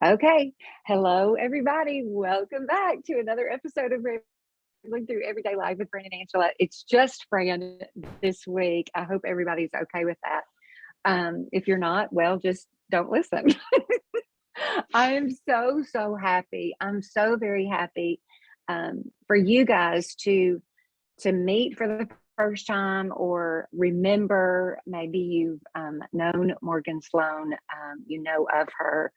Okay. Hello, everybody. Welcome back to another episode of Rambling Through Everyday Life with Fran and Angela. It's just Fran this week. I hope everybody's okay with that. If you're not, well, just don't listen. I am so happy. I'm so very happy for you guys to meet for the first time or remember. Maybe you've known Morgan Sloan, you know of her,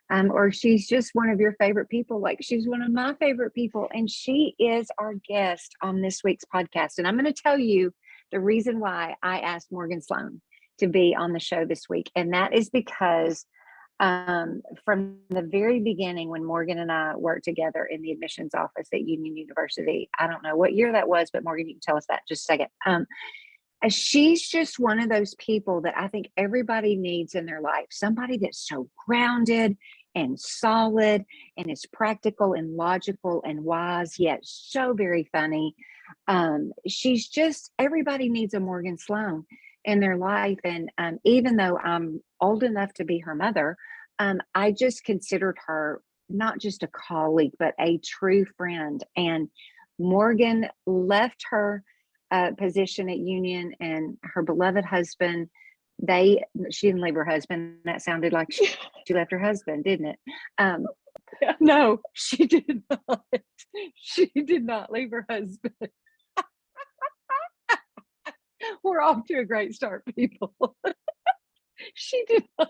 or she's just one of your favorite people. Like she's one of my favorite people, and she is our guest on this week's podcast. And I'm going to tell you the reason why I asked Morgan Sloan to be on the show this week, and that is because from the very beginning, when Morgan and I worked together in the admissions office at Union University, I don't know what year that was, but Morgan, you can tell us that just a second. She's just one of those people that I think everybody needs in their life. Somebody that's so grounded and solid and is practical and logical and wise, yet so very funny. She's just, everybody needs a Morgan Sloan in their life. And even though I'm old enough to be her mother, I just considered her not just a colleague, but a true friend. And Morgan left her position at Union, and her beloved husband, she didn't leave her husband. That sounded like she left her husband, didn't it? No, she did not. She did not leave her husband. We're off to a great start, people. She did not.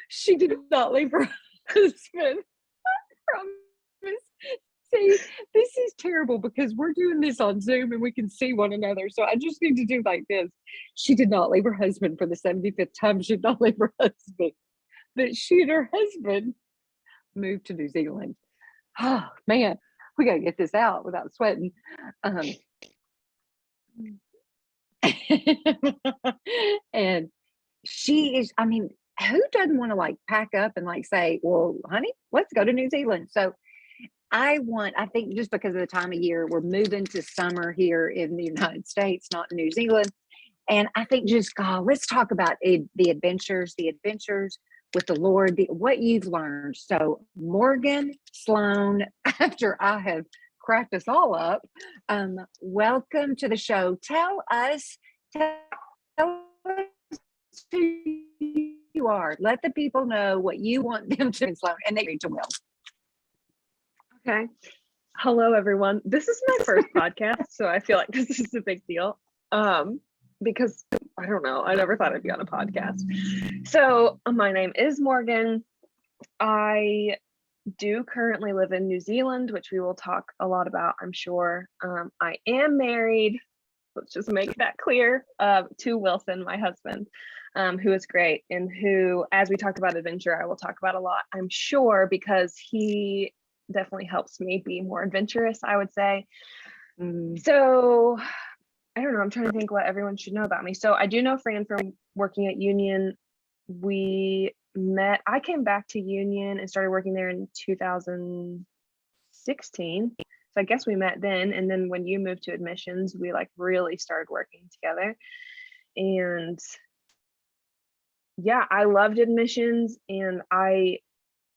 She did not leave her husband. I promise. See, this is terrible because we're doing this on Zoom and we can see one another. So I just need to do like this. She did not leave her husband for the 75th time. She did not leave her husband. But she and her husband moved to New Zealand. Oh, man, we got to get this out without sweating. And she is, I mean, who doesn't want to like pack up and like say, well, honey, let's go to New Zealand. So I think just because of the time of year, we're moving to summer here in the United States, not New Zealand. And I think just, God, let's talk about the adventures with the Lord, what you've learned. So Morgan Sloan, after I have cracked us all up, welcome to the show. Tell us who you are. Let the people know what you want them to Sloan, and they will. Okay. Hello, everyone. This is my first podcast, so I feel like this is a big deal. Because I don't know, I never thought I'd be on a podcast. So my name is Morgan. I do currently live in New Zealand, which we will talk a lot about, I'm sure. I am married. Let's just make that clear, to Wilson, my husband, who is great and who, as we talk about adventure, I will talk about a lot, I'm sure, because he definitely helps me be more adventurous, I would say. So I don't know, I'm trying to think what everyone should know about me. So I do know Fran from working at Union. We met, I came back to Union and started working there in 2016. So I guess we met then. And then when you moved to admissions, we like really started working together. And yeah, I loved admissions and I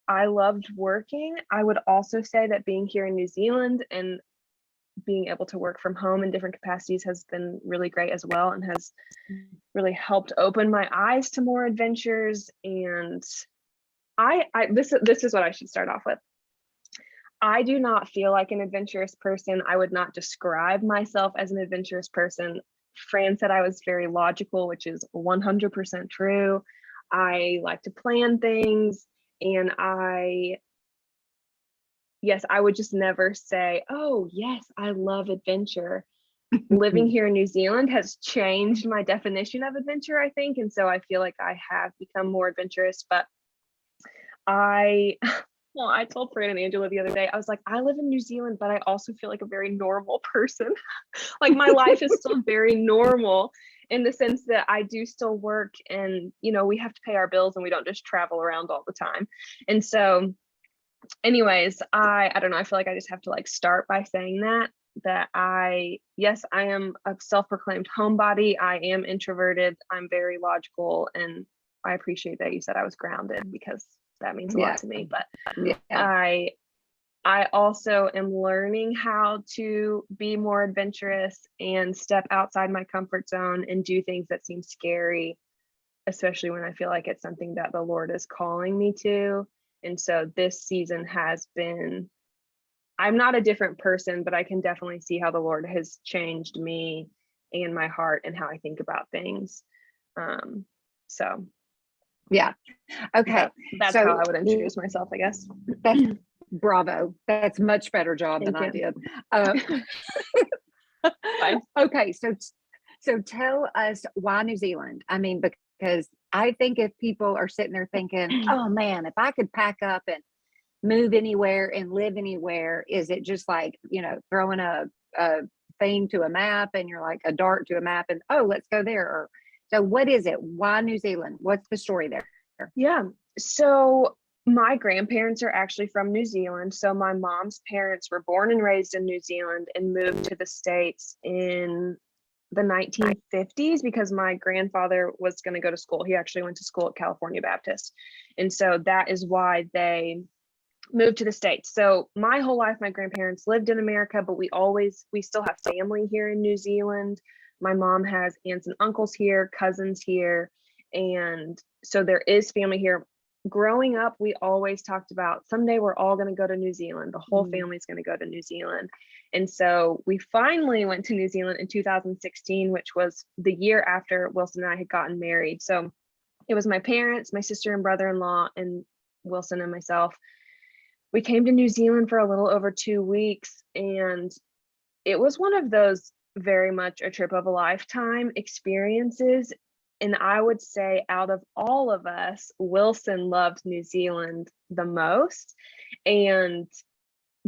loved working. I would also say that being here in New Zealand and being able to work from home in different capacities has been really great as well, and has really helped open my eyes to more adventures. And this is what I should start off with. I do not feel like an adventurous person. I would not describe myself as an adventurous person. Fran said I was very logical, which is 100% true. I like to plan things. And I would just never say, oh, yes, I love adventure. Living here in New Zealand has changed my definition of adventure, I think. And so I feel like I have become more adventurous. But I told Fran and Angela the other day, I was like, I live in New Zealand, but I also feel like a very normal person. Like my life is still very normal in the sense that I do still work and, we have to pay our bills and we don't just travel around all the time. And so anyways, I don't know, I feel like I just have to like start by saying that I am a self-proclaimed homebody. I am introverted. I'm very logical and I appreciate that you said I was grounded, because that means a Yeah. lot to me. But Yeah. I also am learning how to be more adventurous and step outside my comfort zone and do things that seem scary, especially when I feel like it's something that the Lord is calling me to. And so this season has been, I'm not a different person, but I can definitely see how the Lord has changed me and my heart and how I think about things. So Yeah. Okay. that's how I would introduce myself, I guess. That's bravo. That's much better job than I did. Okay. So tell us why New Zealand? I mean, because I think if people are sitting there thinking, oh man, if I could pack up and move anywhere and live anywhere, is it just like, throwing a thing to a map and you're like a dart to a map and, oh, let's go there? Or so what is it? Why New Zealand? What's the story there? Yeah. So my grandparents are actually from New Zealand. So my mom's parents were born and raised in New Zealand and moved to the States in the 1950s because my grandfather was going to go to school. He actually went to school at California Baptist. And so that is why they moved to the States. So my whole life, my grandparents lived in America, but we still have family here in New Zealand. My mom has aunts and uncles here, cousins here. And so there is family here. Growing up, we always talked about someday we're all going to go to New Zealand. The whole family's going to go to New Zealand. And so we finally went to New Zealand in 2016, which was the year after Wilson and I had gotten married. So it was my parents, my sister and brother-in-law, and Wilson and myself. We came to New Zealand for a little over 2 weeks, and it was one of those very much a trip of a lifetime experiences. And I would say out of all of us, Wilson loved New Zealand the most. And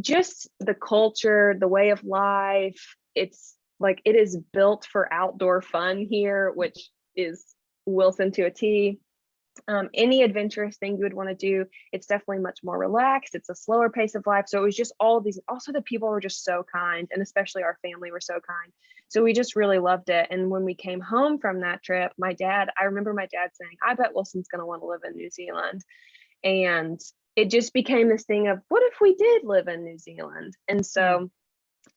just the culture, the way of life, it's like it is built for outdoor fun here, which is Wilson to a T. Any adventurous thing you would want to do, it's definitely much more relaxed. It's a slower pace of life. So it was just all of these. Also, the people were just so kind, and especially our family were so kind. So we just really loved it. And when we came home from that trip, I remember my dad saying, I bet Wilson's going to want to live in New Zealand. And it just became this thing of, what if we did live in New Zealand? And so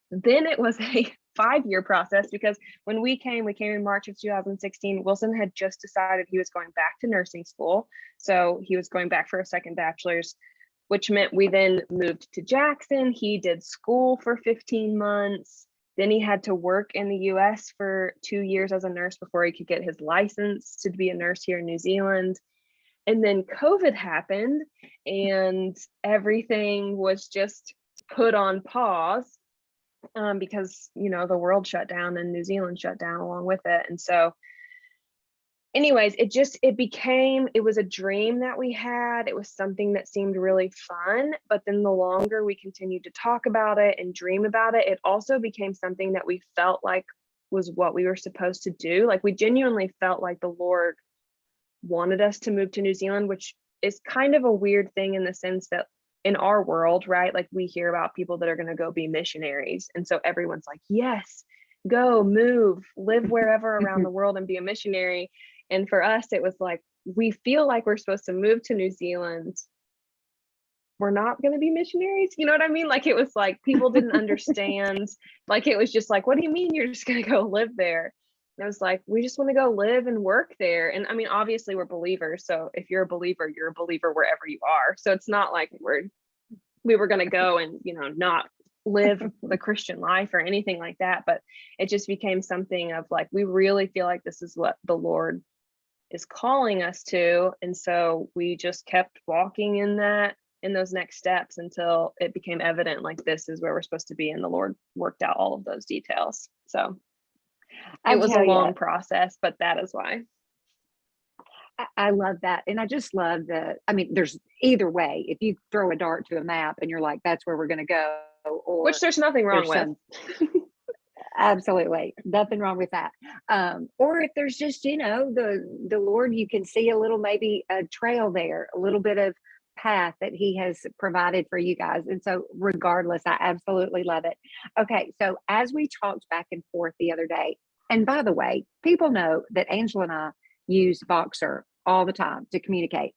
then it was a 5-year process, because when we came in March of 2016. Wilson had just decided he was going back to nursing school. So he was going back for a second bachelor's, which meant we then moved to Jackson. He did school for 15 months. Then he had to work in the US for 2 years as a nurse before he could get his license to be a nurse here in New Zealand. And then COVID happened and everything was just put on pause. Because the world shut down and New Zealand shut down along with it. And so anyways, it was a dream that we had. It was something that seemed really fun, but then the longer we continued to talk about it and dream about it, it also became something that we felt like was what we were supposed to do. Like we genuinely felt like the Lord wanted us to move to New Zealand, which is kind of a weird thing in the sense that in our world, right? Like we hear about people that are going to go be missionaries. And so everyone's like, yes, go, move, live wherever around the world and be a missionary. And for us, it was like, we feel like we're supposed to move to New Zealand. We're not going to be missionaries. You know what I mean? Like it was like, people didn't understand. Like, it was just like, what do you mean you're just going to go live there? And I was like, we just want to go live and work there. And I mean, obviously we're believers. So if you're a believer wherever you are. So it's not like we were going to go and, not live the Christian life or anything like that. But it just became something of like, we really feel like this is what the Lord is calling us to. And so we just kept walking in those next steps until it became evident, like, this is where we're supposed to be. And the Lord worked out all of those details. So it was a long process, but that is why. I love that. And I just love there's either way, if you throw a dart to a map and you're like, that's where we're going to go, or which there's nothing wrong with. Absolutely. Nothing wrong with that. Or if there's just, the Lord, you can see a little, maybe a trail there, a little bit of path that he has provided for you guys. And so regardless, I absolutely love it. Okay. So as we talked back and forth the other day, and by the way, people know that Angela and I use Voxer all the time to communicate.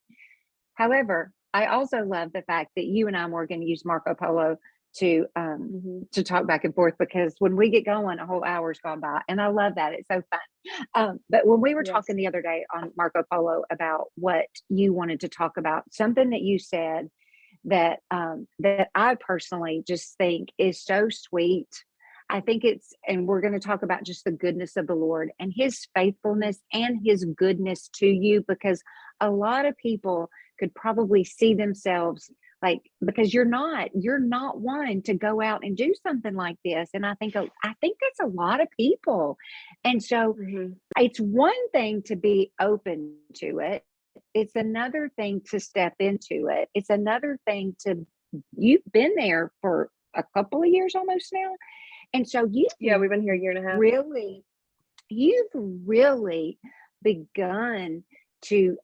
However, I also love the fact that you and I, Morgan, use Marco Polo to talk back and forth, because when we get going, a whole hour's gone by, and I love that. It's so fun. But when we were talking the other day on Marco Polo about what you wanted to talk about, something that you said that that I personally just think is so sweet. I think and we're going to talk about just the goodness of the Lord and his faithfulness and his goodness to you, because a lot of people could probably see themselves like, because you're not one to go out and do something like this. And I think that's a lot of people. And so it's one thing to be open to it. It's another thing to step into it. It's another thing you've been there for a couple of years almost now. And so we've been here a year and a half. You've really begun to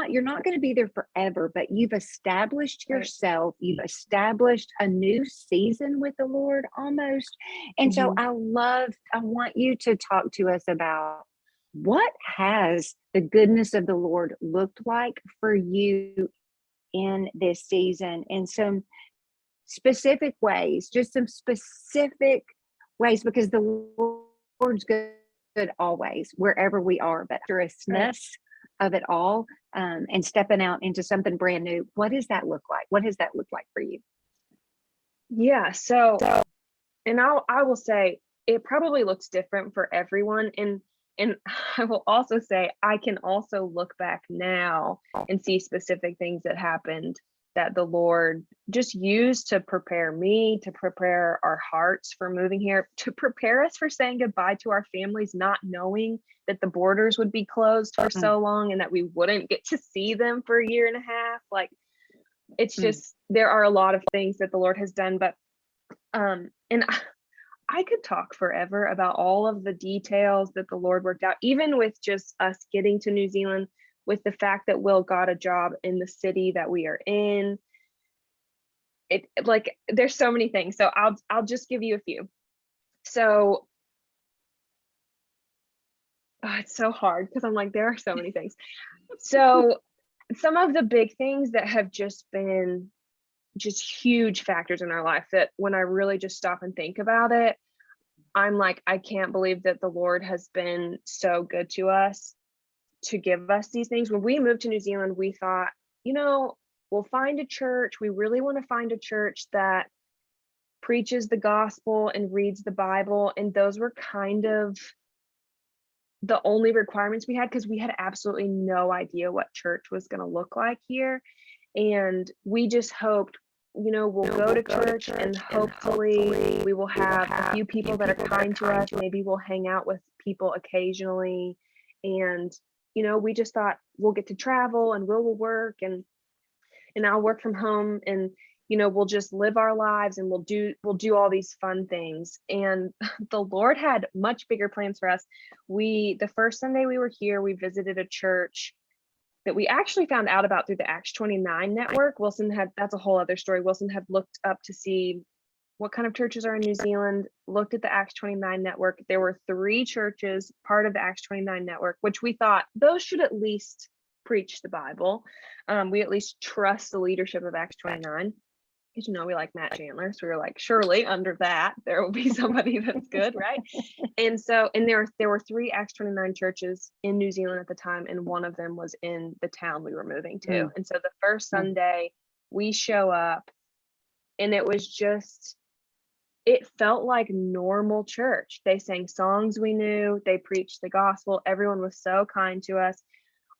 you're not going to be there forever, but you've established yourself. You've established a new season with the Lord almost. And so I want you to talk to us about what has the goodness of the Lord looked like for you in this season, in some specific ways, just some specific ways, because the Lord's good always, wherever we are, but seriousness of it all, and stepping out into something brand new. What does that look like? What has that looked like for you? Yeah. So, and I will say it probably looks different for everyone. And I will also say, I can also look back now and see specific things that happened that the Lord just used to prepare me, to prepare our hearts for moving here, to prepare us for saying goodbye to our families, not knowing that the borders would be closed for so long and that we wouldn't get to see them for a year and a half. Like, it's just, there are a lot of things that the Lord has done, but, and I could talk forever about all of the details that the Lord worked out, even with just us getting to New Zealand, with the fact that Will got a job in the city that we are in. It, like, there's so many things. So I'll just give you a few. So it's so hard because I'm like, there are so many things. So some of the big things that have just been just huge factors in our life, that when I really just stop and think about it, I'm like, I can't believe that the Lord has been so good to us to give us these things. When we moved to New Zealand, we thought, we'll find a church. We really want to find a church that preaches the gospel and reads the Bible. And those were kind of the only requirements we had, because we had absolutely no idea what church was going to look like here. And we just hoped, we'll go to church and hopefully we will have a few people that are kind to us. Maybe we'll hang out with people occasionally. And, we just thought we'll get to travel and we'll work and I'll work from home, and, we'll just live our lives and we'll do all these fun things. And the Lord had much bigger plans for us. The first Sunday we were here, we visited a church that we actually found out about through the Acts 29 network. That's a whole other story. Wilson had looked up to see what kind of churches are in New Zealand, looked at the Acts 29 network. There were 3 churches, part of the Acts 29 network, which we thought those should at least preach the Bible. We at least trust the leadership of Acts 29. Because, we like Matt Chandler. So we were like, surely under that, there will be somebody that's good, right? And there were 3 Acts 29 churches in New Zealand at the time, and one of them was in the town we were moving to. And so the first Sunday we show up, and it felt like normal church. They sang songs we knew, they preached the gospel, everyone was so kind to us.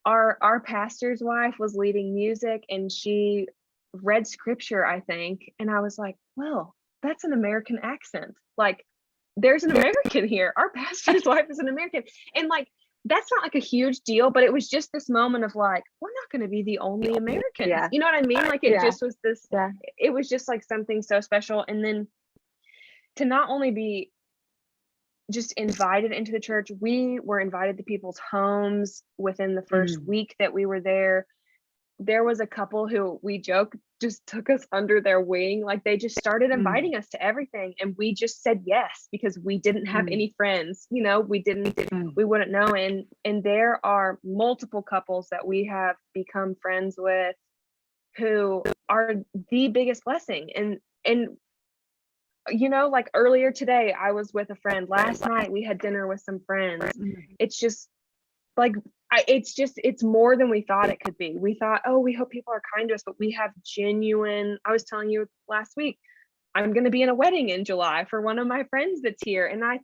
Our pastor's wife was leading music, and she read scripture, I think, and I was like, well, that's an American accent. Like, there's an American here. Our pastor's wife is an American. And like, that's not like a huge deal, but it was just this moment of like, we're not going to be the only Americans. Yeah. You know what I mean? Like, it just was this, it was just like something so special. And then to not only be just invited into the church, we were invited to people's homes within the first week that we were there. there was a couple who we joke just took us under their wing. Like they just started inviting us to everything. And we just said yes, because we didn't have any friends, we wouldn't know. And there are multiple couples that we have become friends with who are the biggest blessing. And like earlier today, I was with a friend. Last night we had dinner with some friends. It's just like, it's more than we thought it could be. We thought, oh, we hope people are kind to us, but we have genuine, I was telling you last week, I'm going to be in a wedding in July for one of my friends that's here. And I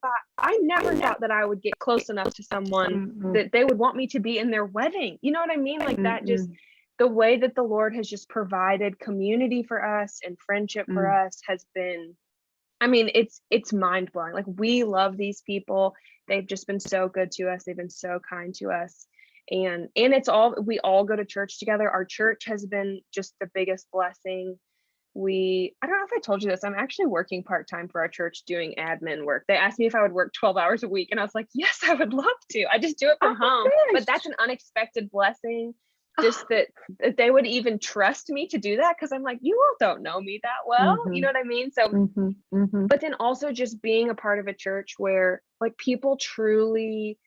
never thought that I would get close enough to someone that they would want me to be in their wedding. You know what I mean? Like that, just the way that the Lord has just provided community for us and friendship for us has been, it's mind blowing. Like we love these people. They've just been so good to us. They've been so kind to us. And we all go to church together. Our church has been just the biggest blessing. I don't know if I told you this, I'm actually working part-time for our church doing admin work. They asked me if I would work 12 hours a week. And I was like, yes, I would love to. I just do it from home. But that's an unexpected blessing. Just that they would even trust me to do that, because I'm like, you all don't know me that well. You know what I mean? So, but then also just being a part of a church where like people truly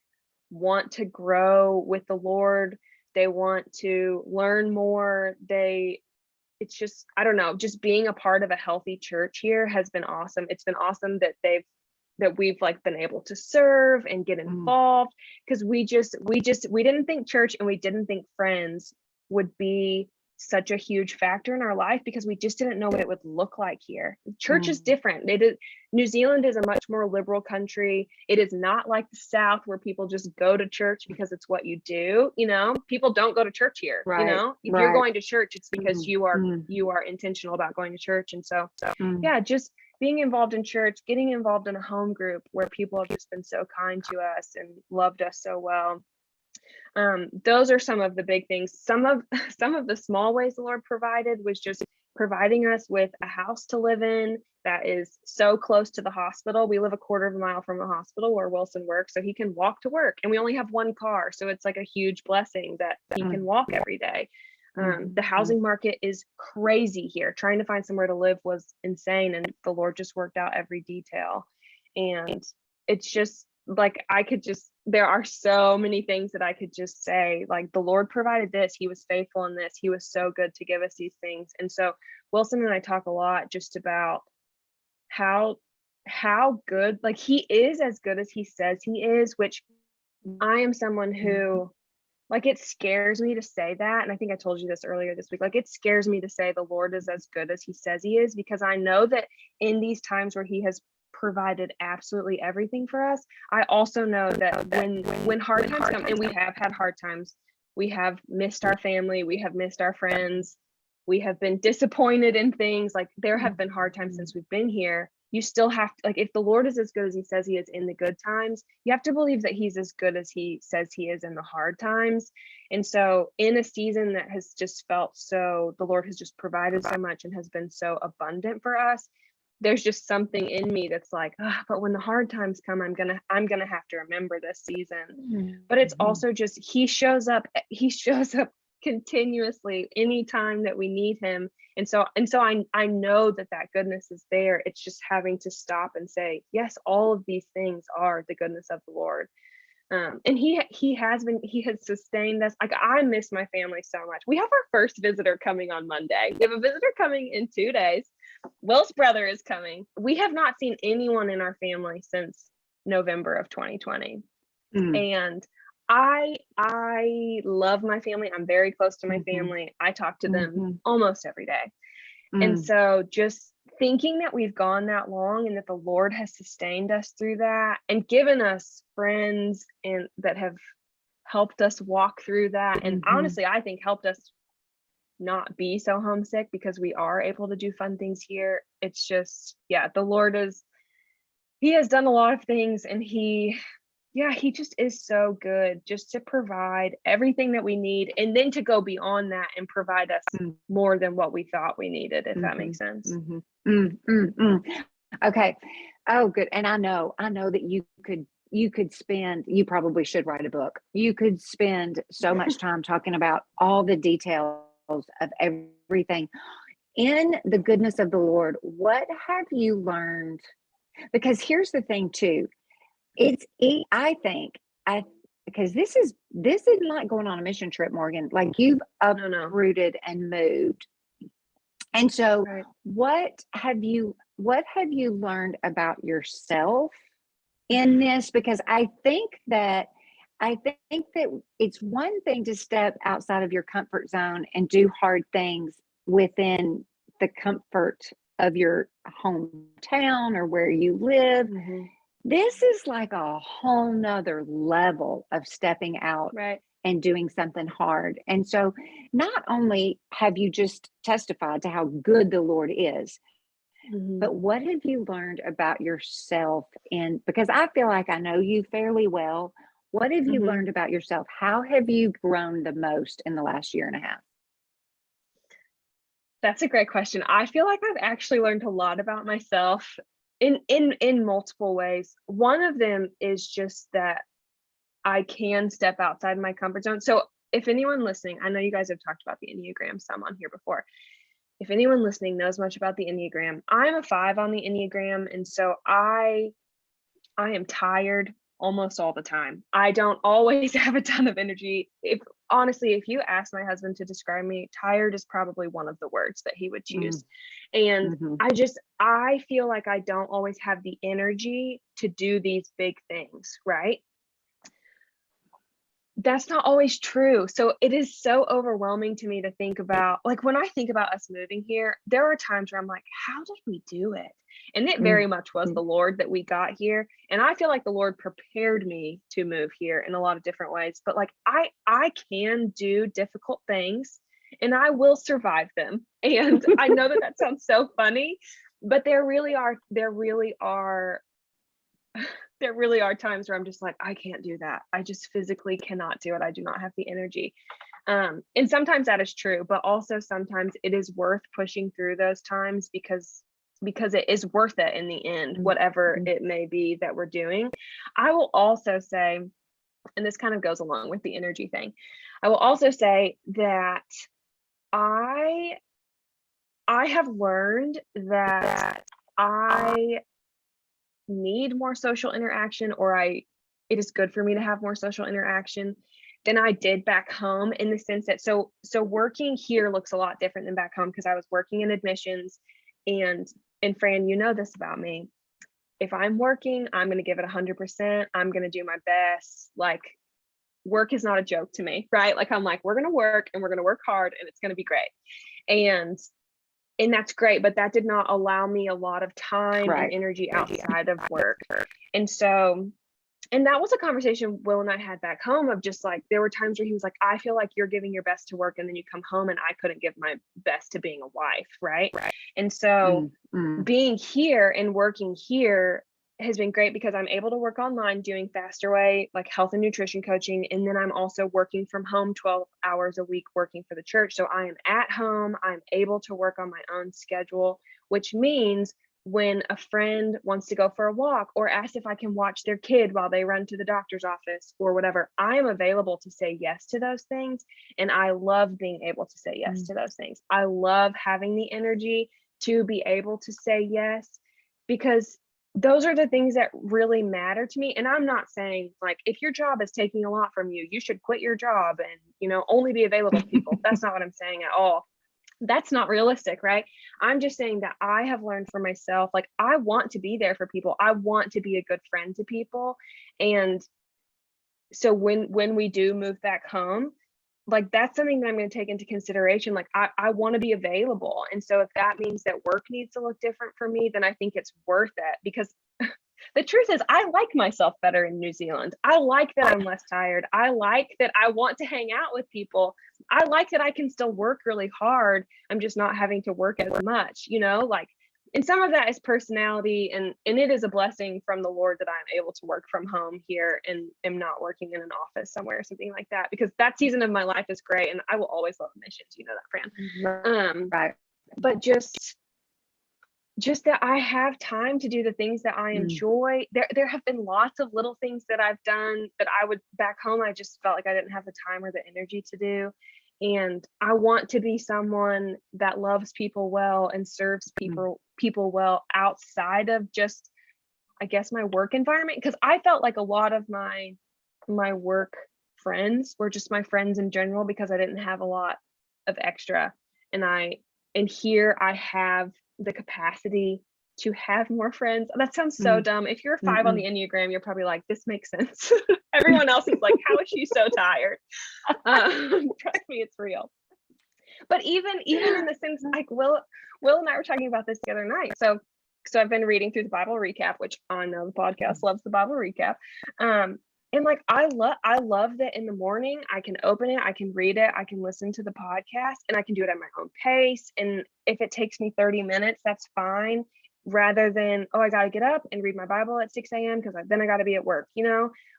want to grow with the Lord. They want to learn more. It's just, I don't know, just being a part of a healthy church here has been awesome. It's been awesome that we've like been able to serve and get involved, because we didn't think church and we didn't think friends would be such a huge factor in our life, because we just didn't know what it would look like here. Church is different. New Zealand is a much more liberal country. It is not like the South where people just go to church because it's what you do. People don't go to church here. If you're going to church, it's because you are intentional about going to church. And so yeah, just being involved in church, getting involved in a home group where people have just been so kind to us and loved us so well. Those are some of the big things. Some of the small ways the Lord provided was just providing us with a house to live in that is so close to the hospital. We live a quarter of a mile from the hospital where Wilson works, so he can walk to work, and we only have one car. So it's like a huge blessing that he can walk every day. The housing market is crazy here. Trying to find somewhere to live was insane, and the Lord just worked out every detail. And it's just like, there are so many things that I could just say, like, the Lord provided this, he was faithful in this, he was so good to give us these things. And so Wilson and I talk a lot just about how good, like, he is as good as he says he is, which I am someone who, like, it scares me to say that. And I think I told you this earlier this week. Like, it scares me to say the Lord is as good as he says he is, because I know that in these times where he has provided absolutely everything for us, I also know that when hard times come, and we have had hard times, we have missed our family, we have missed our friends, we have been disappointed in things. Like, there have been hard times since we've been here. You still have to, like, if the Lord is as good as he says he is in the good times, you have to believe that he's as good as he says he is in the hard times. And so in a season that has just felt so, the Lord has just provided so much and has been so abundant for us, there's just something in me that's like, but when the hard times come, I'm gonna have to remember this season. But it's also just, he shows up continuously anytime that we need him. And so I know that goodness is there. It's just having to stop and say, yes, all of these things are the goodness of the Lord. And he has sustained us. Like, I miss my family so much. We have our first visitor coming on Monday. We have a visitor coming in 2 days. Will's brother is coming. We have not seen anyone in our family since November of 2020. And I love my family. I'm very close to my family. I talk to them almost every day. And so just thinking that we've gone that long and that the Lord has sustained us through that and given us friends and that have helped us walk through that. And honestly, I think helped us not be so homesick, because we are able to do fun things here. It's just, yeah, the Lord he has done a lot of things, and he just is so good, just to provide everything that we need, and then to go beyond that and provide us more than what we thought we needed, if that makes sense. Okay. Oh, good. And I know that you could spend, you probably should write a book. You could spend so much time talking about all the details of everything. In the goodness of the Lord, what have you learned? Because here's the thing too. I think, because this is like going on a mission trip, Morgan. Like you've No. uprooted and moved. And so Right. what have you learned about yourself in this? Because I think that it's one thing to step outside of your comfort zone and do hard things within the comfort of your hometown or where you live. Mm-hmm. This is like a whole nother level of stepping out Right. and doing something hard. And so not only have you just testified to how good the Lord is, Mm-hmm. but what have you learned about yourself? And because I feel like I know you fairly well, what have you Mm-hmm. learned about yourself? How have you grown the most in the last year and a half? That's a great question. I feel like I've actually learned a lot about myself in multiple ways. One of them is just that I can step outside my comfort zone. So if anyone listening, I know you guys have talked about the Enneagram some on here before. If anyone listening knows much about the Enneagram, I'm a 5 on the Enneagram, and so I am tired almost all the time. I don't always have a ton of energy. If you ask my husband to describe me, tired is probably one of the words that he would choose. And I feel like I don't always have the energy to do these big things, right? That's not always true. So it is so overwhelming to me to think about, like when I think about us moving here, there are times where I'm like, how did we do it? And it very much was the Lord that we got here. And I feel like the Lord prepared me to move here in a lot of different ways. But like I can do difficult things and I will survive them. And I know that sounds so funny, but there really are times where I'm just like, I can't do that. I just physically cannot do it. I do not have the energy. And sometimes that is true, but also sometimes it is worth pushing through those times because it is worth it in the end, whatever it may be that we're doing. I will also say, and this kind of goes along with the energy thing, I will also say that I have learned that I need more social interaction, or it is good for me to have more social interaction than I did back home, in the sense that so working here looks a lot different than back home, because I was working in admissions, and Fran, you know this about me. If I'm working, I'm going to give it 100%. I'm going to do my best. Like, work is not a joke to me, right? Like, I'm like, we're going to work and we're going to work hard and it's going to be great. And that's great, but that did not allow me a lot of time and energy outside of work. And so, and that was a conversation Will and I had back home, of just like, there were times where he was like, I feel like you're giving your best to work and then you come home and I couldn't give my best to being a wife, right? And so being here and working here has been great, because I'm able to work online doing faster way, like health and nutrition coaching. And then I'm also working from home 12 hours a week, working for the church. So I am at home, I'm able to work on my own schedule, which means when a friend wants to go for a walk or asks if I can watch their kid while they run to the doctor's office or whatever, I am available to say yes to those things. And I love being able to say yes to those things. I love having the energy to be able to say yes, because those are the things that really matter to me. And I'm not saying, like, if your job is taking a lot from you, you should quit your job and, only be available to people. That's not what I'm saying at all. That's not realistic, right? I'm just saying that I have learned for myself, like, I want to be there for people. I want to be a good friend to people. And so when we do move back home, like, that's something that I'm going to take into consideration. Like, I want to be available. And so if that means that work needs to look different for me, then I think it's worth it, because the truth is, I like myself better in New Zealand. I like that I'm less tired. I like that I want to hang out with people. I like that I can still work really hard. I'm just not having to work as much, like, and some of that is personality, and it is a blessing from the Lord that I'm able to work from home here and am not working in an office somewhere or something like that, because that season of my life is great and I will always love missions, that, Fran. Right. But just that I have time to do the things that I enjoy. There have been lots of little things that I've done that I would back home, I just felt like I didn't have the time or the energy to do. And I want to be someone that loves people well and serves people well outside of just, I guess, my work environment. Because I felt like a lot of my work friends were just my friends in general, because I didn't have a lot of extra. And here I have the capacity to have more friends. That sounds so dumb. If you're a 5 on the Enneagram, you're probably like, this makes sense. Everyone else is like, how is she so tired? Trust me, it's real. But even in the sense, like Will and I were talking about this the other night. So I've been reading through the Bible recap, which I know the podcast loves the Bible recap. And like I love that in the morning I can open it, I can read it, I can listen to the podcast, and I can do it at my own pace. And if it takes me 30 minutes, that's fine. Rather than, oh, I got to get up and read my Bible at 6 a.m. because then I got to be at work,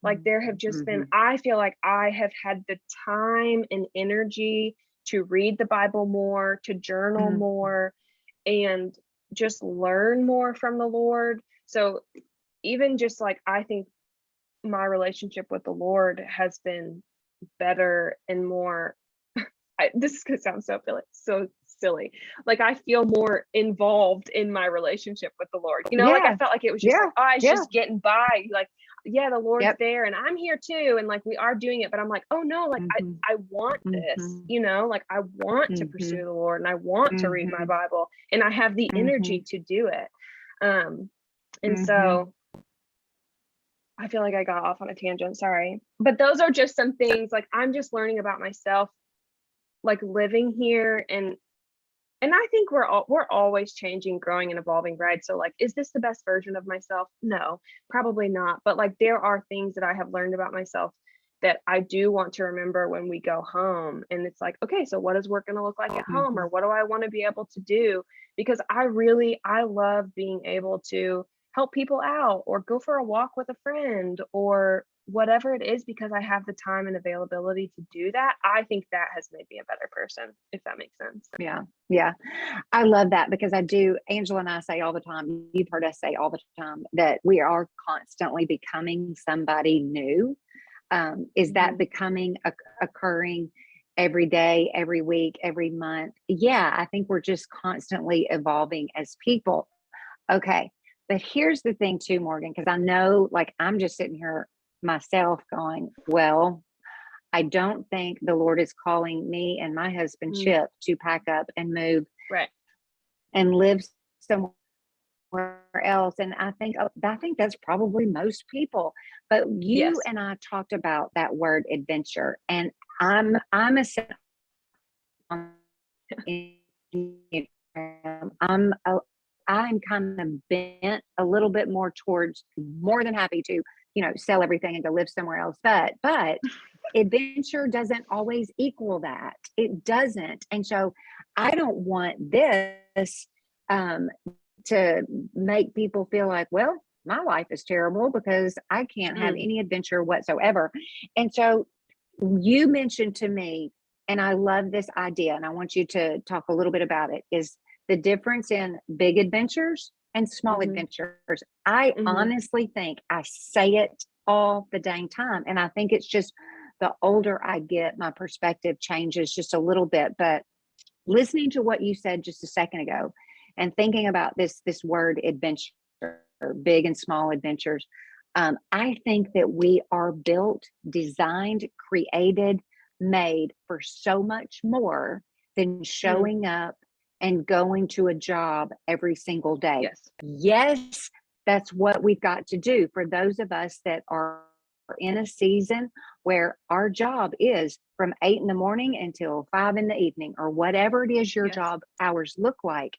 like there have just been, I feel like I have had the time and energy to read the Bible more, to journal more, and just learn more from the Lord. So even just like, I think my relationship with the Lord has been better and more, this is going to sound so silly. Like I feel more involved in my relationship with the Lord. Like I felt like it was just like, oh, I was just getting by. Like, yeah, the Lord's there and I'm here too. And like, we are doing it, but I'm like, oh no, like I want this, like I want to pursue the Lord and I want to read my Bible and I have the energy to do it. And so I feel like I got off on a tangent, sorry. But those are just some things, like I'm just learning about myself, like living here, and I think we're always changing, growing and evolving, right? So like, is this the best version of myself? No, probably not. But like, there are things that I have learned about myself that I do want to remember when we go home. And it's like, okay, so what is work going to look like at home? Or what do I want to be able to do? Because I love being able to help people out or go for a walk with a friend or whatever it is, because I have the time and availability to do that. I think that has made me a better person, if that makes sense. Yeah. I love that, because Angela and I say all the time, you've heard us say all the time, that we are constantly becoming somebody new. Is that becoming occurring every day, every week, every month? Yeah, I think we're just constantly evolving as people. Okay. But here's the thing too, Morgan, because I know, like, I'm just sitting here myself going, well, I don't think the Lord is calling me and my husband Chip to pack up and move and live somewhere else. And I think that's probably most people. But you and I talked about that word adventure, and I'm kind of bent a little bit more towards more than happy to, sell everything and go live somewhere else. But adventure doesn't always equal that. It doesn't. And so I don't want this to make people feel like, well, my life is terrible because I can't have any adventure whatsoever. And so you mentioned to me, and I love this idea, and I want you to talk a little bit about it, is the difference in big adventures and small adventures. I honestly think I say it all the dang time. And I think it's just the older I get, my perspective changes just a little bit. But listening to what you said just a second ago and thinking about this word adventure, big and small adventures, I think that we are built, designed, created, made for so much more than showing up and going to a job every single day. Yes, that's what we've got to do. For those of us that are in a season where our job is from 8 a.m. until 5 p.m, or whatever it is your job hours look like,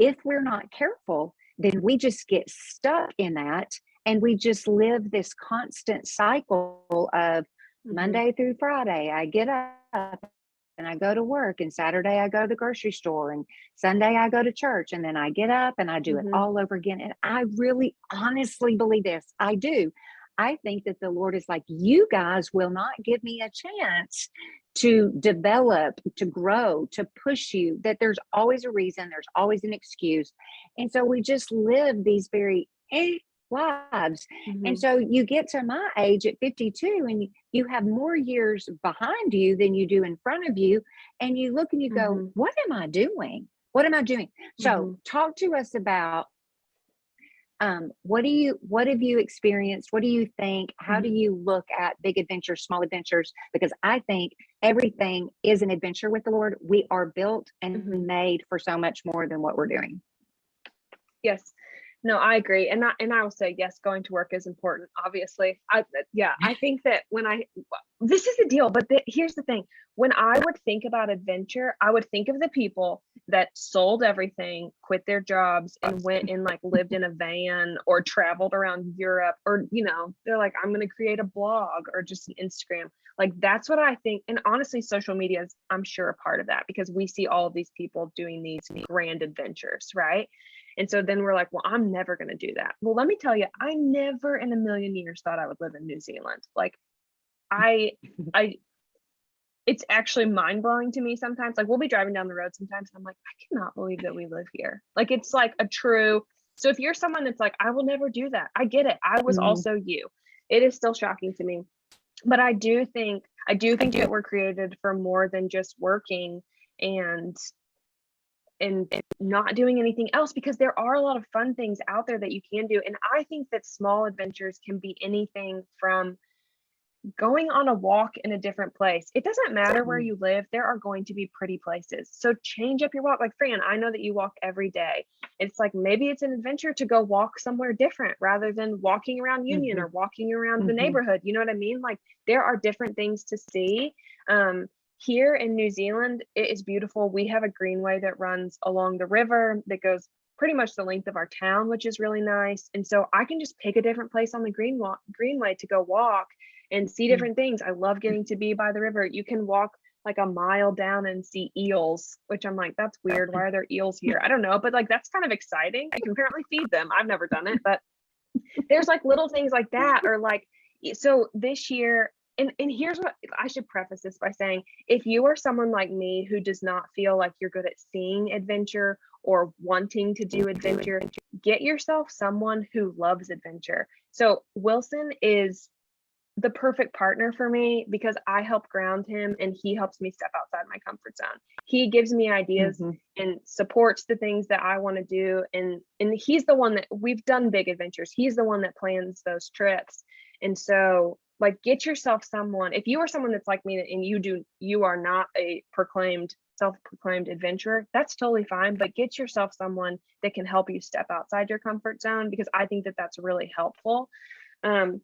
if we're not careful, then we just get stuck in that. And we just live this constant cycle of Monday through Friday, I get up and I go to work, and Saturday I go to the grocery store, and Sunday I go to church, and then I get up and I do it all over again. And I really honestly believe this. I do. I think that the Lord is like, you guys will not give me a chance to develop, to grow, to push you, that there's always a reason, there's always an excuse. And so we just live these very lives. And Mhm. so you get to my age at 52 and you have more years behind you than you do in front of you. And you look and you go, Mhm. what am I doing? What am I doing? So Mhm. talk to us about what have you experienced? What do you think? How do Mhm. you look at big adventures, small adventures? Because I think everything is an adventure with the Lord. We are built and Mhm. made for so much more than what we're doing. Yes. No, I agree. And I will say, yes, going to work is important, obviously. I think that this is the deal, but here's the thing. When I would think about adventure, I would think of the people that sold everything, quit their jobs, and went and like lived in a van or traveled around Europe, or they're like, I'm going to create a blog or just an Instagram. Like that's what I think. And honestly, social media is, I'm sure, a part of that, because we see all of these people doing these grand adventures, right? And so then we're like, well, I'm never going to do that. Well, let me tell you, I never in a million years thought I would live in New Zealand. Like I, I, it's actually mind blowing to me sometimes. Like we'll be driving down the road sometimes, and I'm like, I cannot believe that we live here. Like it's like a true. So if you're someone that's like, I will never do that, I get it. I was Mhm. also you. It is still shocking to me, but I do think that we're created for more than just working and not doing anything else, because there are a lot of fun things out there that you can do. And I think that small adventures can be anything from going on a walk in a different place. It doesn't matter where you live, there are going to be pretty places. So change up your walk. Like Fran, I know that you walk every day. It's like maybe it's an adventure to go walk somewhere different rather than walking around Union Mhm. or walking around the Mhm. neighborhood. You know what I mean? Like there are different things to see. Here in New Zealand, it is beautiful. We have a greenway that runs along the river that goes pretty much the length of our town, which is really nice. And so I can just pick a different place on the greenway to go walk and see different things. I love getting to be by the river. You can walk like a mile down and see eels, which I'm like, that's weird. Why are there eels here? I don't know, but like that's kind of exciting. You can apparently feed them. I've never done it, but there's like little things like that. Or like, so this year, and here's what I should preface this by saying: if you are someone like me who does not feel like you're good at seeing adventure or wanting to do adventure, get yourself someone who loves adventure. So Wilson is the perfect partner for me, because I help ground him and he helps me step outside my comfort zone. He gives me ideas Mhm. and supports the things that I want to do. And he's the one that, we've done big adventures. He's the one that plans those trips. And so like get yourself someone, if you are someone that's like me and you are not a self-proclaimed adventurer, that's totally fine, but get yourself someone that can help you step outside your comfort zone, because I think that that's really helpful. Um,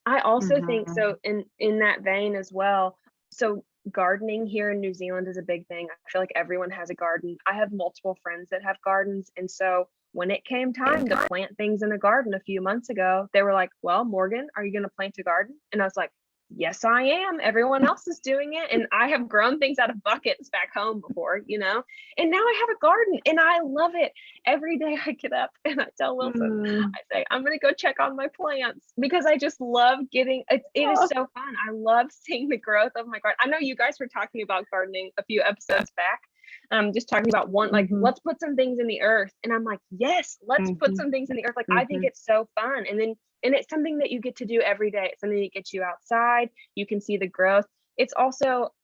I also think Mhm. so in that vein as well. So gardening here in New Zealand is a big thing. I feel like everyone has a garden. I have multiple friends that have gardens. And so when it came time to plant things in a garden a few months ago, they were like, well, Morgan, are you going to plant a garden? And I was like, yes, I am. Everyone else is doing it. And I have grown things out of buckets back home before, and now I have a garden and I love it. Every day I get up and I tell Wilson, Mm. I say, I'm going to go check on my plants, because I just love it is Oh. so fun. I love seeing the growth of my garden. I know you guys were talking about gardening a few episodes back. Just talking about like, Mhm. let's put some things in the earth. And I'm like, yes, let's put Mhm. some things in the earth. Like, I think Mhm. it's so fun. And it's something that you get to do every day. It's something that gets you outside. You can see the growth. It's also,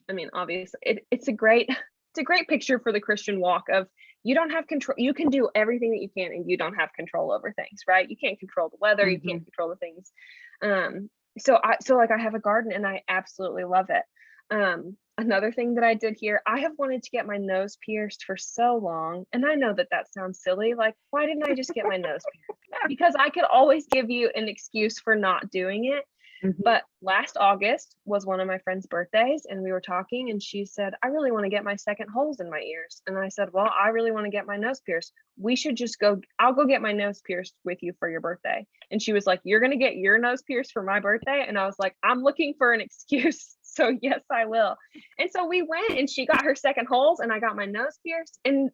I mean, obviously, it's a great picture for the Christian walk of, you don't have control. You can do everything that you can, and you don't have control over things, right? You can't control the weather. You can't Mhm. control the things. So like I have a garden and I absolutely love it. Another thing that I did here, I have wanted to get my nose pierced for so long. And I know that that sounds silly. Like, why didn't I just get my nose pierced? Because I could always give you an excuse for not doing it. Mhm. But last August was one of my friend's birthdays, and we were talking, and she said, I really want to get my second holes in my ears. And I said, well, I really want to get my nose pierced. We should just go, I'll go get my nose pierced with you for your birthday. And she was like, you're going to get your nose pierced for my birthday? And I was like, I'm looking for an excuse. So yes, I will. And so we went, and she got her second holes, and I got my nose pierced. And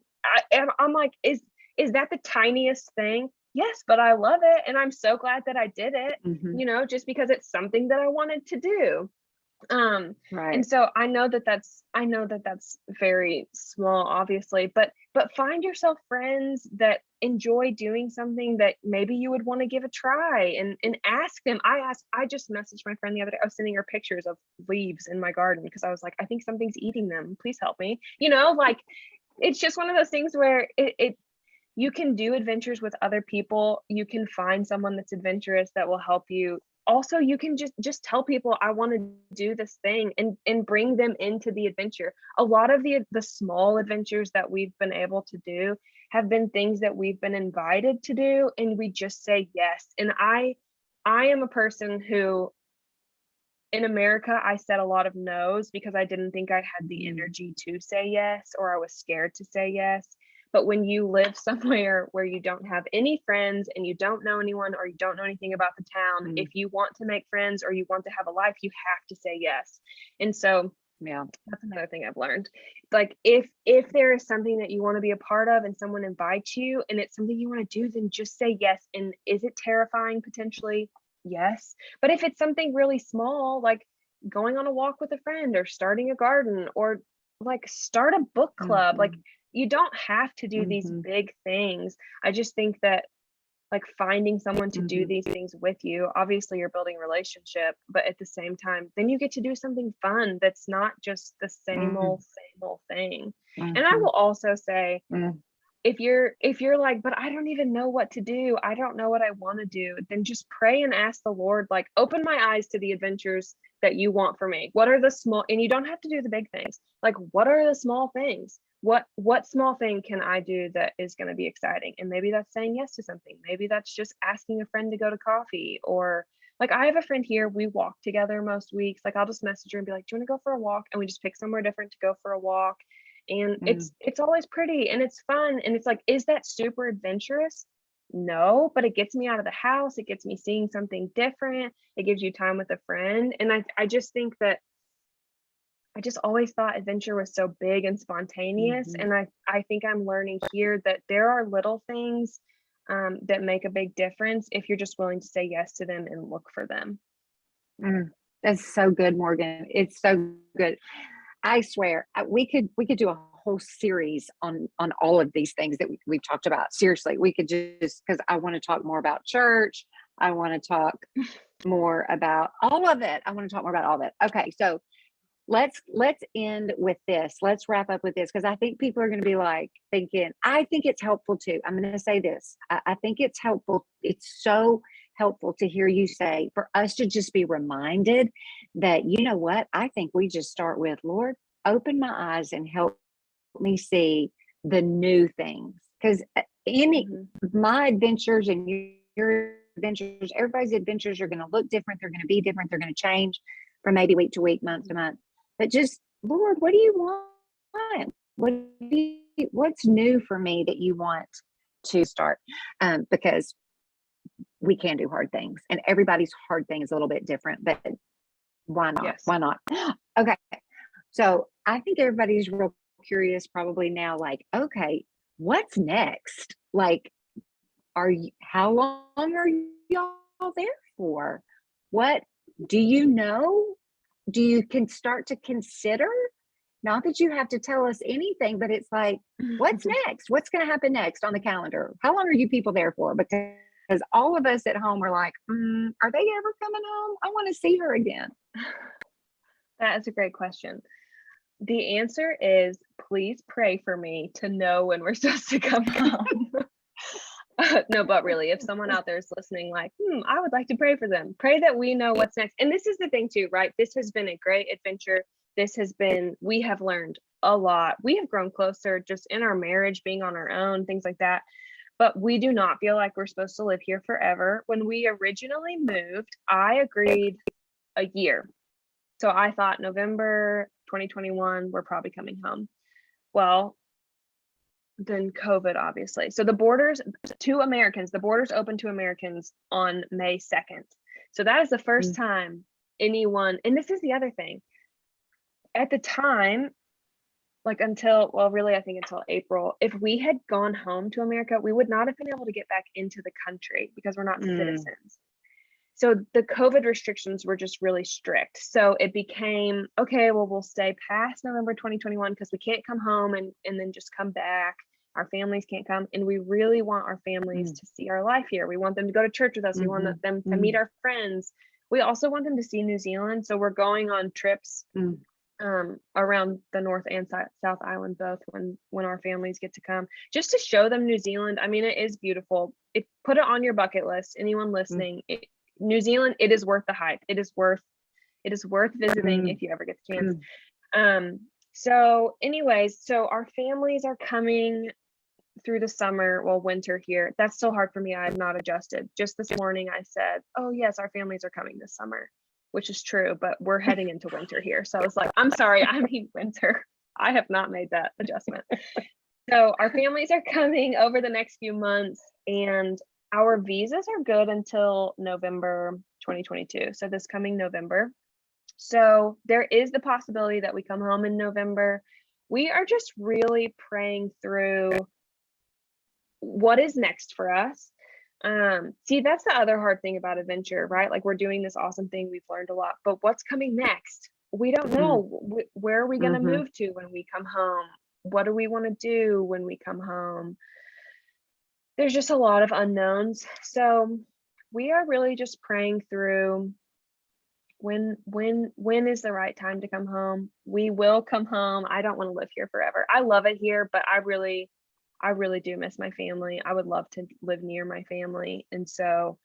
I'm like, is that the tiniest thing? Yes, but I love it. And I'm so glad that I did it, Mhm. just because it's something that I wanted to do. Right. And so I know that that's very small, obviously, but find yourself friends that enjoy doing something that maybe you would want to give a try, and ask them. I just messaged my friend the other day. I was sending her pictures of leaves in my garden because I was like, I think something's eating them. Please help me. Like it's just one of those things where it you can do adventures with other people. You can find someone that's adventurous that will help you. Also, you can just tell people, I want to do this thing, and bring them into the adventure. A lot of the small adventures that we've been able to do have been things that we've been invited to do, and we just say yes. And I am a person who, in America, I said a lot of no's because I didn't think I had the energy to say yes, or I was scared to say yes. But when you live somewhere where you don't have any friends and you don't know anyone, or you don't know anything about the town, if you want to make friends or you want to have a life, you have to say yes. And so Yeah. that's another thing I've learned. Like if there is something that you want to be a part of and someone invites you and it's something you want to do, then just say yes. And is it terrifying potentially? Yes. But if it's something really small, like going on a walk with a friend, or starting a garden, or like start a book club, like you don't have to do these big things. I just think that, like, finding someone to do these things with you, obviously you're building a relationship, but at the same time, then you get to do something fun that's not just the same old thing. And I will also say, if you're like, but I don't even know what to do, I don't know what I want to do, then just pray and ask the Lord, like, open my eyes to the adventures that you want for me. What are the small, and you don't have to do the big things. Like, what are the small things? What small thing can I do that is going to be exciting? And maybe that's saying yes to something. Maybe that's just asking a friend to go to coffee. Or like, I have a friend here, we walk together most weeks. Like, I'll just message her and be like, do you want to go for a walk? And we just pick somewhere different to go for a walk. And it's always pretty and it's fun. And it's like, is that super adventurous? No, but it gets me out of the house. It gets me seeing something different. It gives you time with a friend. And I just think that I just always thought adventure was so big and spontaneous. And I think I'm learning here that there are little things that make a big difference if you're just willing to say yes to them and look for them. That's so good, Morgan. It's so good. I swear, we could do a whole series on all of these things that we've talked about. Seriously, we could just, because I want to talk more about church. I want to talk more about all of it. I want to talk more about all of it. Okay, so let's end with this. Let's wrap up with this, because I think people are going to be like thinking, I think it's helpful too. I'm going to say this. I think it's helpful. It's so helpful to hear you say, for us to just be reminded that, you know what, I think we just start with, Lord, open my eyes and help me see the new things. Because my adventures and your adventures, everybody's adventures are going to look different. They're going to be different. They're going to change from maybe week to week, month to month. But just, Lord, what do you want? What's new for me that you want to start? Because we can do hard things, and everybody's hard thing is a little bit different, but why not? Yes. Why not? Okay. So I think everybody's real curious probably now, like, okay, what's next? Like, how long are y'all there for? What do you know? Do you can start to consider? Not that you have to tell us anything, but it's like, what's next? What's going to happen next on the calendar? How long are you people there for? Because all of us at home are like, are they ever coming home? I want to see her again. That is a great question. The answer is, please pray for me to know when we're supposed to come home. No, but really, if someone out there is listening, like, I would like to pray for them. Pray that we know what's next. And this is the thing too, right? This has been a great adventure. We have learned a lot. We have grown closer just in our marriage, being on our own, things like that. But we do not feel like we're supposed to live here forever. When we originally moved, I agreed a year. So I thought November 2021, we're probably coming home. Well, then COVID, obviously. So the borders opened to Americans on May 2nd. So that is the first time anyone, and this is the other thing. At the time, like until April, if we had gone home to America, we would not have been able to get back into the country because we're not citizens. so the COVID restrictions were just really strict. So it became, okay, well, we'll stay past November 2021 because we can't come home and then just come back. Our families can't come. And we really want our families to see our life here. We want them to go to church with us. We want them to meet our friends. We also want them to see New Zealand. So we're going on trips around the North and South Island, both when our families get to come, just to show them New Zealand. I mean, it is beautiful. Put it on your bucket list. Anyone listening, New Zealand, it is worth the hype. It is worth visiting if you ever get the chance. So anyways, so our families are coming through the summer, winter here. That's still hard for me. I have not adjusted. Just this morning I said, oh yes, our families are coming this summer, which is true, but we're heading into winter here. So I was like, I'm sorry, I mean winter. I have not made that adjustment. So our families are coming over the next few months, and our visas are good until November 2022. So this coming November. So there is the possibility that we come home in November. We are just really praying through what is next for us. See, that's the other hard thing about adventure, right? Like, we're doing this awesome thing. We've learned a lot, but what's coming next? We don't know. Where are we going to move to when we come home? What do we want to do when we come home? There's just a lot of unknowns. So we are really just praying through when is the right time to come home. We will come home. I don't want to live here forever. I love it here, but I really do miss my family. I would love to live near my family. And so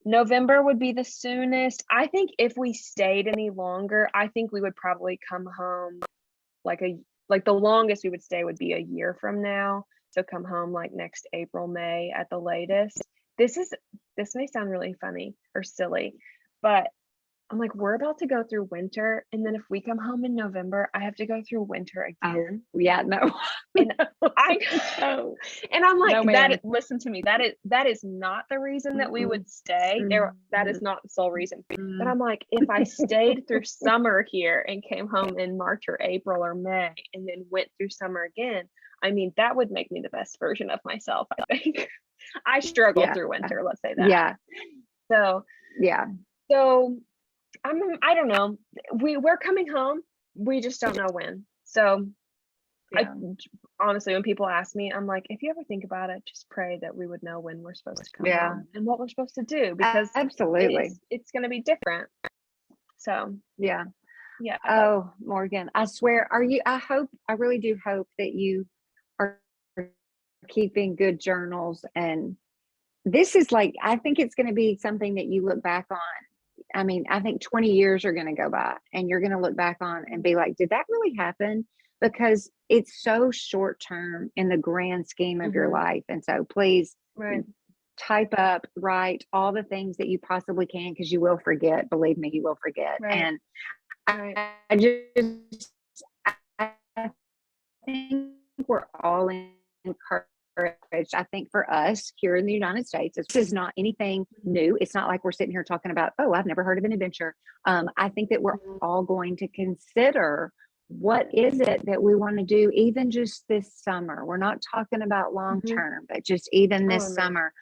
November would be the soonest. I think if we stayed any longer, I think we would probably come home like the longest we would stay would be a year from now. So come home like next April, May at the latest. This may sound really funny or silly, but I'm like, we're about to go through winter, and then if we come home in November, I have to go through winter again. Yeah, no. And I know. And I'm like, listen to me, that is not the reason that we would stay there. That is not the sole reason. But I'm like, if I stayed through summer here and came home in March or April or May and then went through summer again, I mean, that would make me the best version of myself, I think. I struggle through winter, let's say that. Yeah. So I don't know. We're coming home. We just don't know when. So I honestly, when people ask me, I'm like, if you ever think about it, just pray that we would know when we're supposed to come home and what we're supposed to do, because absolutely it's going to be different. So yeah. Oh, Morgan, I swear, I really do hope that you are keeping good journals. And this is like, I think it's going to be something that you look back on. I mean, I think 20 years are going to go by and you're going to look back on and be like, did that really happen? Because it's so short term in the grand scheme of your life. And so please type up, write all the things that you possibly can, because you will forget. Believe me, you will forget. And I think we're all encouraged. I think for us here in the United States, this is not anything new. It's not like we're sitting here talking about, oh, I've never heard of an adventure. I think that we're all going to consider, what is it that we want to do, even just this summer? We're not talking about long term, but just even this summer.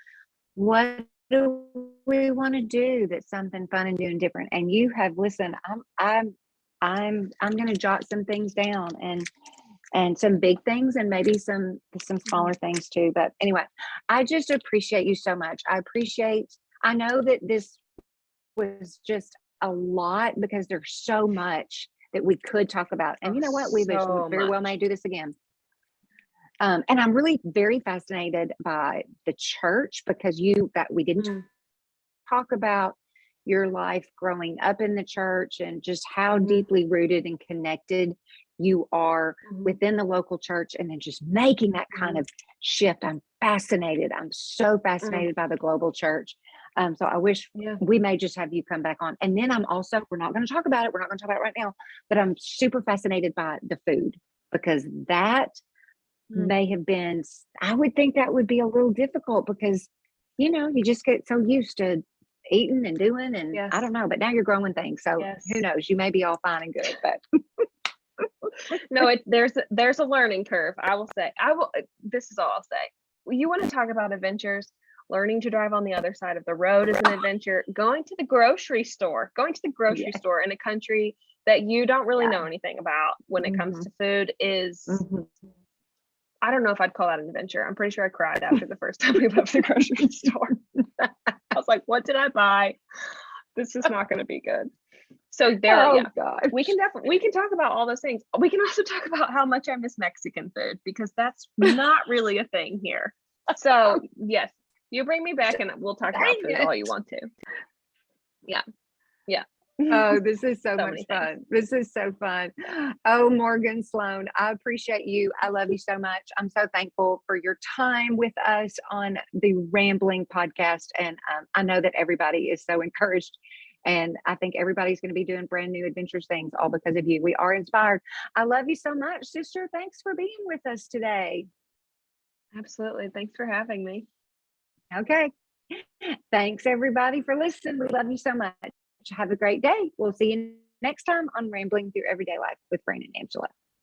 What do we want to do that's something fun and new and different? And you have listened. I'm going to jot some things down, and some big things, and maybe some smaller things too. But anyway, I just appreciate you so much. I know that this was just a lot, because there's so much that we could talk about. And you know what? We very well may do this again. And I'm really very fascinated by the church, because we didn't talk about your life growing up in the church and just how deeply rooted and connected you are within the local church, and then just making that kind of shift. I'm fascinated. I'm so fascinated by the global church. So I wish we may just have you come back on. And then we're not going to talk about it. We're not going to talk about it right now, but I'm super fascinated by the food, because that may have been, I would think that would be a little difficult, because, you just get so used to eating and doing, and I don't know, but now you're growing things. So who knows, you may be all fine and good, but no, there's a learning curve. I will say, this is all I'll say. You want to talk about adventures? Learning to drive on the other side of the road is an adventure. Going to the grocery store Yes. in a country that you don't really Yeah. know anything about when it comes to food is, I don't know if I'd call that an adventure. I'm pretty sure I cried after the first time we left the grocery store. I was like, what did I buy? This is not going to be good. So God. we can talk about all those things. We can also talk about how much I miss Mexican food, because that's not really a thing here. So yes, you bring me back and we'll talk about food all you want to. Yeah. Oh, this is so much many fun. things. This is so fun. Oh, Morgan Sloan, I appreciate you. I love you so much. I'm so thankful for your time with us on the Rambling podcast. And I know that everybody is so encouraged. And I think everybody's going to be doing brand new adventurous things all because of you. We are inspired. I love you so much, sister. Thanks for being with us today. Absolutely. Thanks for having me. Okay. Thanks, everybody, for listening. We love you so much. Have a great day. We'll see you next time on Rambling Through Everyday Life with Fran and Angela.